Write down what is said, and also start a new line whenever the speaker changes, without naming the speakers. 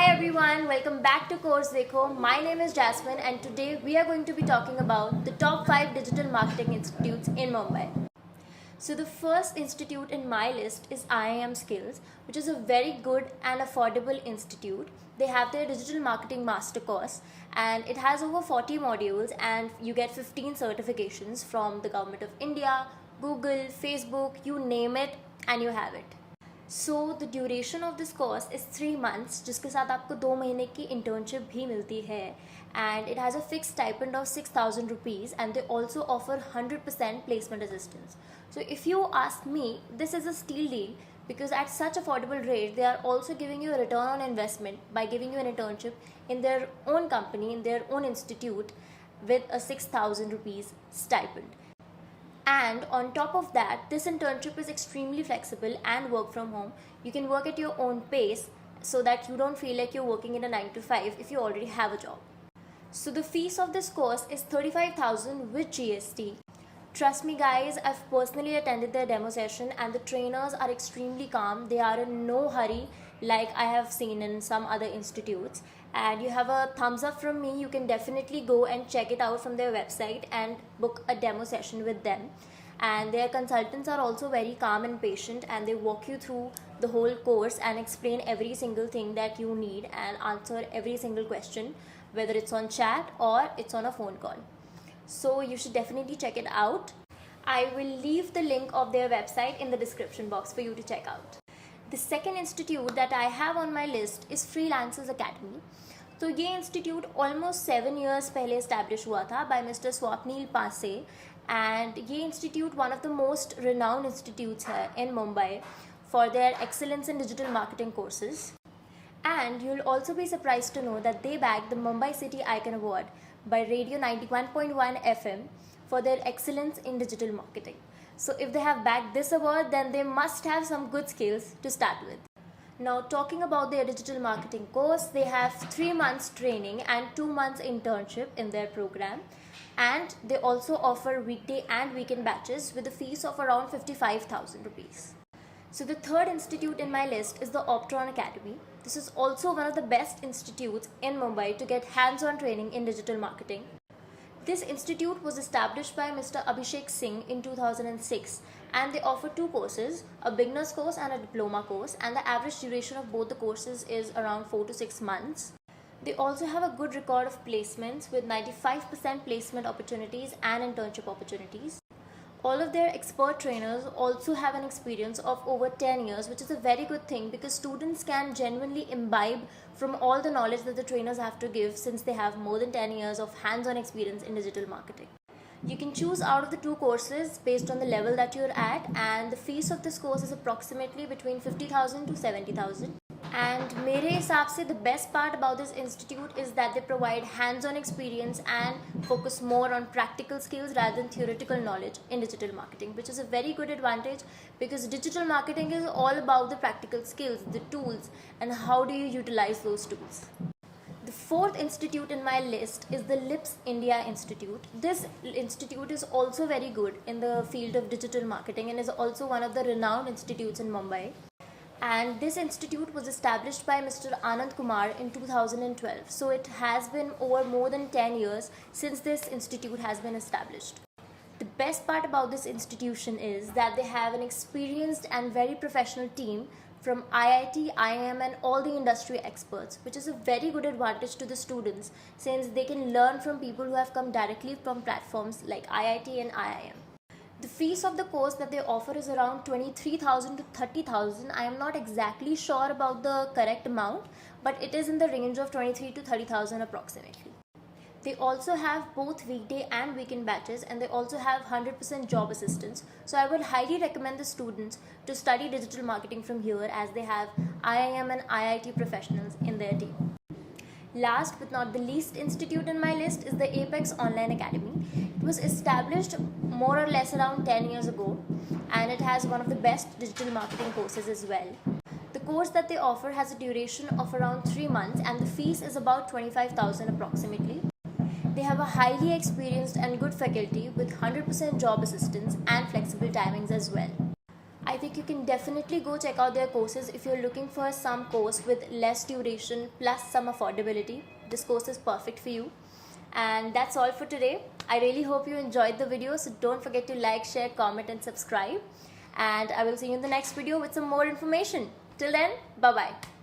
everyone, welcome back to Course Dekho. My name is Jasmine and today we are going to be talking about the top 5 digital marketing institutes in Mumbai. So the first institute in my list is IIM Skills, which is a very good and affordable institute. They have their digital marketing master course and it has over 40 modules and you get 15 certifications from the Government of India, Google, Facebook, you name it and you have it. So the duration of this course is 3 months, जिसके साथ आपको 2 महीने की internship भी मिलती है, and it has a fixed stipend of 6,000 rupees and they also offer 100% placement assistance. So if you ask me, this is a steal deal because at such affordable rate they are also giving you a return on investment by giving you an internship in their own company, in their own institute with a 6,000 rupees stipend. And on top of that, this internship is extremely flexible and work from home. You can work at your own pace so that you don't feel like you're working in a 9 to 5 if you already have a job. So the fees of this course is 35,000 with GST. Trust me guys, I've personally attended their demo session and the trainers are extremely calm. They are in no hurry like I have seen in some other institutes. And you have a thumbs up from me. You can definitely go and check it out from their website and book a demo session with them. And their consultants are also very calm and patient and they walk you through the whole course and explain every single thing that you need and answer every single question, whether it's on chat or it's on a phone call. So you should definitely check it out. I will leave the link of their website in the description box for you to check out. The second institute that I have on my list is Freelancers Academy. तो ये institute almost 7 years पहले establish हुआ था by mister Swapnil Pase and ये institute one of the most renowned institutes है in Mumbai for their excellence in digital marketing courses and you'll also be surprised to know that they bagged the Mumbai City Icon Award by Radio 91.1 FM for their excellence in digital marketing. So if they have bagged this award, then they must have some good skills to start with. Now talking about their digital marketing course, they have 3 months training and 2 months internship in their program, and they also offer weekday and weekend batches with a fees of around 55,000 rupees. So the third institute in my list is the Optron Academy. This is also one of the best institutes in Mumbai to get hands-on training in digital marketing. This institute was established by Mr. Abhishek Singh in 2006 and they offer 2 courses, a beginner's course and a diploma course, and the average duration of both the courses is around 4 to 6 months. They also have a good record of placements with 95% placement opportunities and internship opportunities. All of their expert trainers also have an experience of over 10 years, which is a very good thing because students can genuinely imbibe from all the knowledge that the trainers have to give since they have more than 10 years of hands-on experience in digital marketing. You can choose out of the 2 courses based on the level that you're at, and the fees of this course is approximately between 50,000 to 70,000. And मेरे हिसाब से the best part about this institute is that they provide hands-on experience and focus more on practical skills rather than theoretical knowledge in digital marketing, which is a very good advantage because digital marketing is all about the practical skills, the tools, and how do you utilize those tools. The fourth institute in my list is the LIPS India Institute. This institute is also very good in the field of digital marketing and is also one of the renowned institutes in Mumbai. And this institute was established by Mr. Anand Kumar in 2012. So it has been over more than 10 years since this institute has been established. The best part about this institution is that they have an experienced and very professional team from IIT, IIM and all the industry experts, which is a very good advantage to the students since they can learn from people who have come directly from platforms like IIT and IIM. The fees of the course that they offer is around 23,000 to 30,000. I am not exactly sure about the correct amount, but it is in the range of 23 to 30,000 approximately. They also have both weekday and weekend batches and they also have 100% job assistance. So I would highly recommend the students to study digital marketing from here as they have IIM and IIT professionals in their team. Last but not the least institute in my list is the Apex Online Academy. It was established more or less around 10 years ago and it has one of the best digital marketing courses as well. The course that they offer has a duration of around 3 months and the fees is about 25,000 approximately. They have a highly experienced and good faculty with 100% job assistance and flexible timings as well. I think you can definitely go check out their courses if you're looking for some course with less duration plus some affordability. This course is perfect for you. And that's all for today. I really hope you enjoyed the video, so don't forget to like, share, comment and subscribe. And I will see you in the next video with some more information. Till then, bye bye.